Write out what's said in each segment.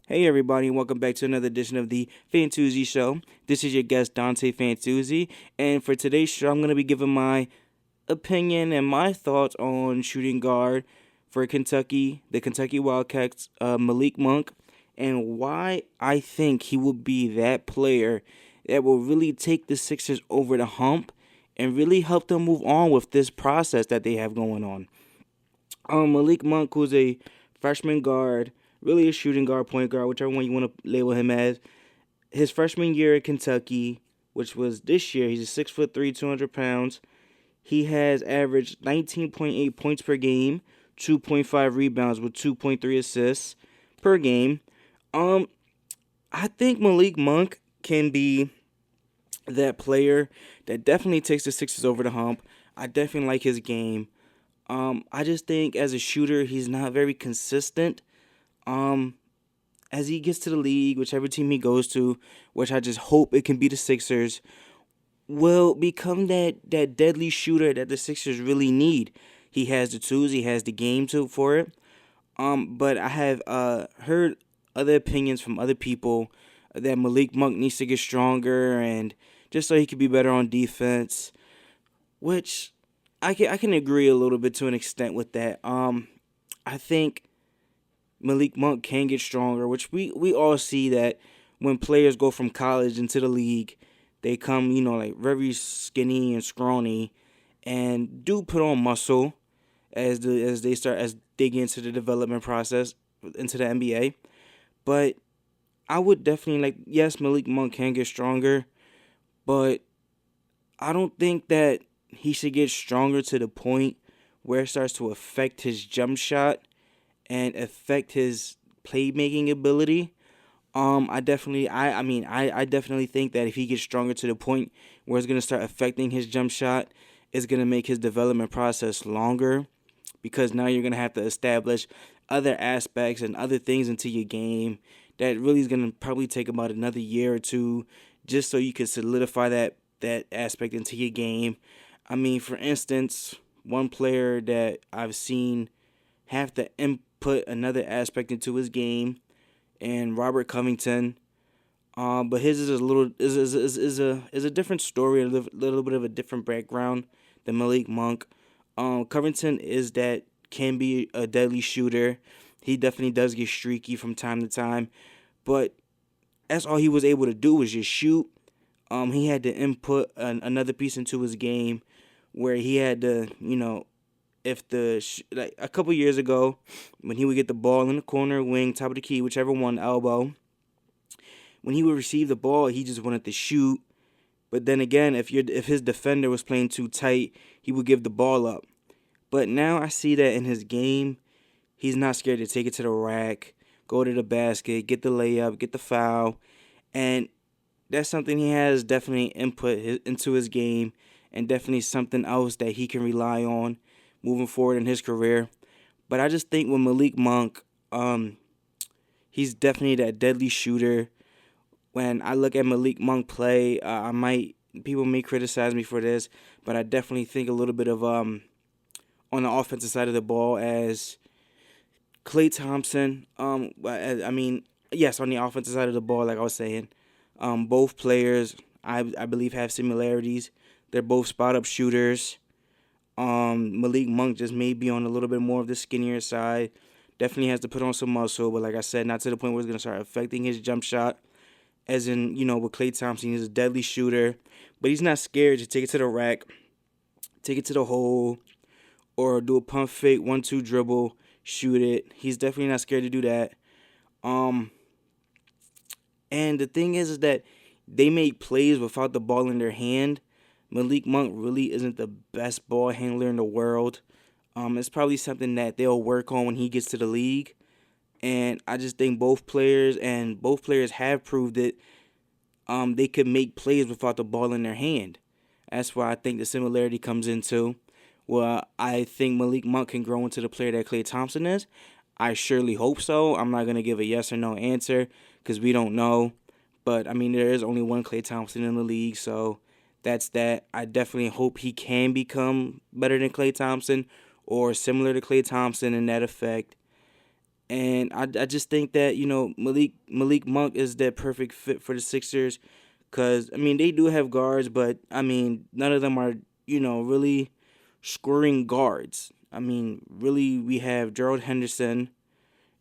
Hey everybody, and welcome back to another edition of the Fantuzzi Show. This is your guest Dante Fantuzzi, and for today's show, I'm going to be giving my opinion and my thoughts on shooting guard for Kentucky, the Kentucky Wildcats, Malik Monk, and why I think he will be that player that will really take the Sixers over the hump and really help them move on with this process that they have going on. Malik Monk, who's a freshman guard, really a shooting guard, point guard, whichever one you want to label him as. His freshman year at Kentucky, which was this year, he's a 6'3", 200 pounds. He has averaged 19.8 points per game, 2.5 rebounds with 2.3 assists per game. Um, I think Malik Monk can be that player that definitely takes the Sixers over the hump. I definitely like his game. I just think as a shooter, he's not very consistent. Um, as he gets to the league, whichever team he goes to, which I just hope it can be the Sixers, will become that deadly shooter that the Sixers really need. He has the tools, he has the game for it. But I have heard other opinions from other people that Malik Monk needs to get stronger and just so he could be better on defense, which I can agree a little bit to an extent with that. I think Malik Monk can get stronger, which we all see that when players go from college into the league, they come, like very skinny and scrawny and do put on muscle as they get into the development process into the NBA. But I would definitely yes, Malik Monk can get stronger, but I don't think that he should get stronger to the point where it starts to affect his jump shot and affect his playmaking ability. I definitely think that if he gets stronger to the point where it's gonna start affecting his jump shot, it's gonna make his development process longer because now you're gonna have to establish other aspects and other things into your game that really is gonna probably take about another year or two just so you can solidify that aspect into your game. I mean, for instance, one player that I've seen have to input another aspect into his game, and Robert Covington. But his is a little is a different story, little bit of a different background than Malik Monk. Covington is that can be a deadly shooter. He definitely does get streaky from time to time, but that's all he was able to do was just shoot. He had to input another piece into his game where he had to, if like a couple years ago, when he would get the ball in the corner, wing, top of the key, whichever one, elbow, when he would receive the ball, he just wanted to shoot. But then again, if his defender was playing too tight, he would give the ball up. But now I see that in his game, he's not scared to take it to the rack, go to the basket, get the layup, get the foul, and that's something he has definitely input into his game, and definitely something else that he can rely on moving forward in his career. But I just think with Malik Monk, he's definitely that deadly shooter. When I look at Malik Monk play, people may criticize me for this, but I definitely think a little bit of on the offensive side of the ball as Klay Thompson. Yes, on the offensive side of the ball, like I was saying, both players I believe have similarities. They're both spot up shooters. Malik Monk just may be on a little bit more of the skinnier side. Definitely has to put on some muscle, but like I said, not to the point where it's going to start affecting his jump shot. As in, with Klay Thompson, he's a deadly shooter, but he's not scared to take it to the rack, take it to the hole, or do a pump fake, 1-2 dribble, shoot it. He's definitely not scared to do that. Um, and the thing is that they make plays without the ball in their hand. Malik Monk really isn't the best ball handler in the world. It's probably something that they'll work on when he gets to the league. And I just think both players have proved it. They could make plays without the ball in their hand. That's why I think the similarity comes into. Well, I think Malik Monk can grow into the player that Klay Thompson is. I surely hope so. I'm not going to give a yes or no answer because we don't know. But, I mean, there is only one Klay Thompson in the league, so that's that. I definitely hope he can become better than Klay Thompson or similar to Klay Thompson in that effect. And I just think that, Malik Monk is that perfect fit for the Sixers. Because, I mean, they do have guards, but, I mean, none of them are, really scoring guards. I mean, really, we have Gerald Henderson,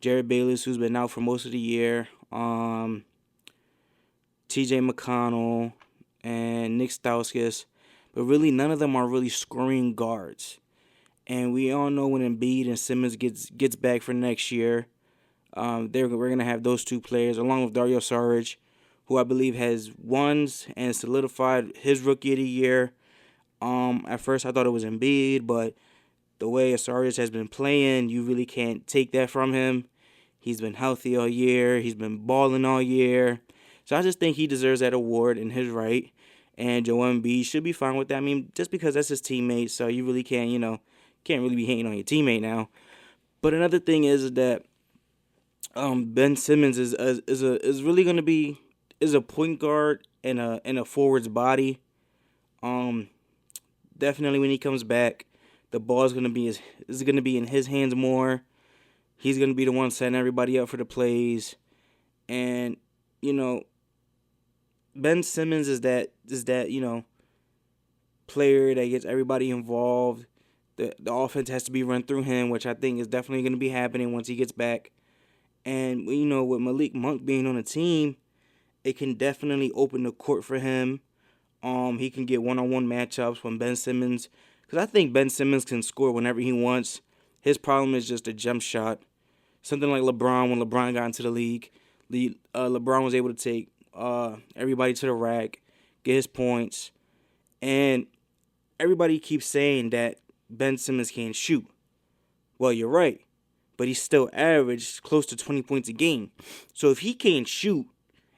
Jared Bayless, who's been out for most of the year, TJ McConnell, and Nick Stauskas. But really, none of them are really scoring guards. And we all know when Embiid and Simmons gets back for next year, we're gonna have those two players along with Dario Saric, who I believe has won and solidified his rookie of the year. At first I thought it was Embiid, but the way Saric has been playing, you really can't take that from him. He's been healthy all year. He's been balling all year. So I just think he deserves that award in his right. And Joel Embiid should be fine with that. I mean, just because that's his teammate, so you really can't really be hating on your teammate now. But another thing is that Ben Simmons is really going to be is a point guard and a forward's body. Um, Definitely when he comes back, the ball is going to be in his hands more. He's going to be the one setting everybody up for the plays, and you know Ben Simmons is that player that gets everybody involved. The offense has to be run through him, which I think is definitely going to be happening once he gets back. And with Malik Monk being on the team, it can definitely open the court for him. He can get one-on-one matchups when Ben Simmons, because I think Ben Simmons can score whenever he wants. His problem is just a jump shot. Something like LeBron when LeBron got into the league. LeBron was able to take everybody to the rack, get his points, and everybody keeps saying that Ben Simmons can't shoot. Well, you're right, but he's still averaged close to 20 points a game. So if he can't shoot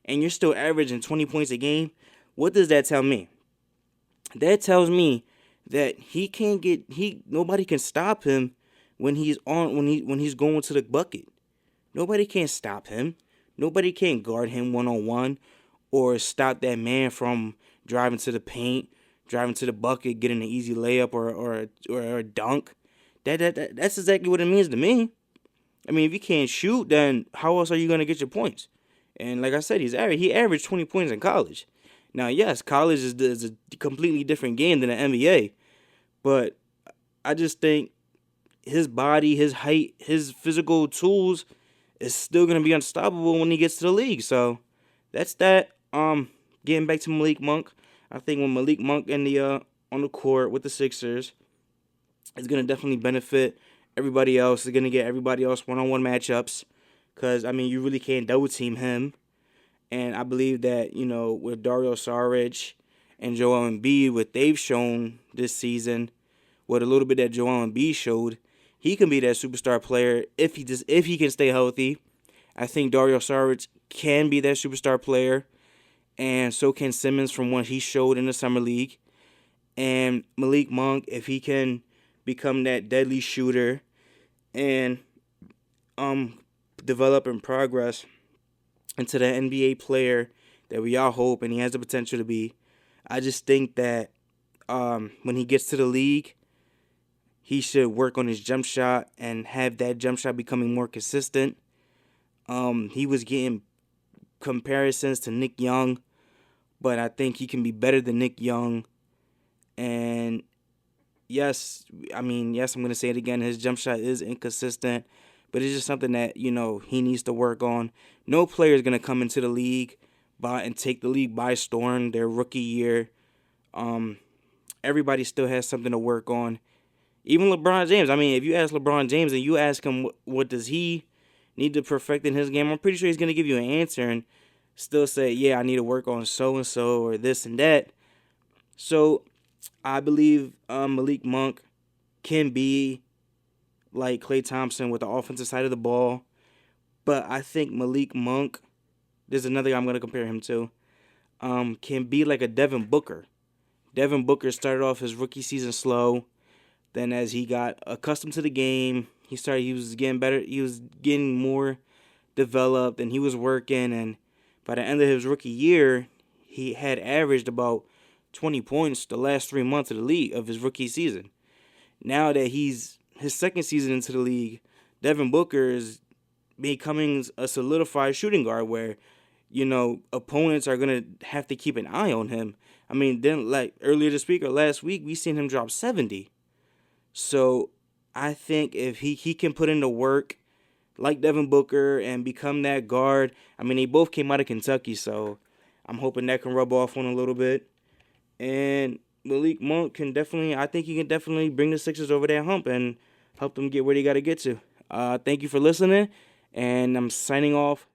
and you're still averaging 20 points a game, what does that tell me? That tells me that nobody can stop him when he's going to the bucket. Nobody can stop him. Nobody can guard him one-on-one or stop that man from driving to the paint, driving to the bucket, getting an easy layup or a dunk. That's exactly what it means to me. I mean, if you can't shoot, then how else are you gonna get your points? And like I said, he averaged 20 points in college. Now, yes, college is a completely different game than the NBA, but I just think his body, his height, his physical tools is still gonna be unstoppable when he gets to the league. So that's that. Getting back to Malik Monk, I think when Malik Monk on the court with the Sixers, it's gonna definitely benefit everybody else. It's gonna get everybody else one-on-one matchups, because I mean you really can't double team him. And I believe that with Dario Saric and Joel Embiid, what they've shown this season, what a little bit that Joel Embiid showed, he can be that superstar player if he can stay healthy. I think Dario Saric can be that superstar player, and so can Simmons from what he showed in the summer league. And Malik Monk, if he can become that deadly shooter and develop and progress into the NBA player that we all hope and he has the potential to be, I just think that when he gets to the league, he should work on his jump shot and have that jump shot becoming more consistent. He was getting comparisons to Nick Young, but I think he can be better than Nick Young. And yes, I'm going to say it again, his jump shot is inconsistent, but it's just something that, he needs to work on. No player is going to come into the league and take the league by storm their rookie year. Everybody still has something to work on. Even LeBron James. I mean, if you ask LeBron James and you ask him what does he need to perfect in his game, I'm pretty sure he's going to give you an answer and still say, yeah, I need to work on so-and-so or this and that. So I believe Malik Monk can be like Klay Thompson with the offensive side of the ball. But I think Malik Monk, there's another guy I'm going to compare him to, can be like a Devin Booker. Devin Booker started off his rookie season slow. Then as he got accustomed to the game, he was getting better. He was getting more developed and he was working. And by the end of his rookie year, he had averaged about 20 points the last 3 months of the league of his rookie season. Now that he's his second season into the league, Devin Booker is becoming a solidified shooting guard where, opponents are gonna have to keep an eye on him. I mean, then like earlier this week or last week, we seen him drop 70. So I think if he can put in the work like Devin Booker and become that guard. I mean, they both came out of Kentucky, so I'm hoping that can rub off on a little bit. And Malik Monk I think he can definitely bring the Sixers over that hump and help them get where they got to get to. Thank you for listening, and I'm signing off.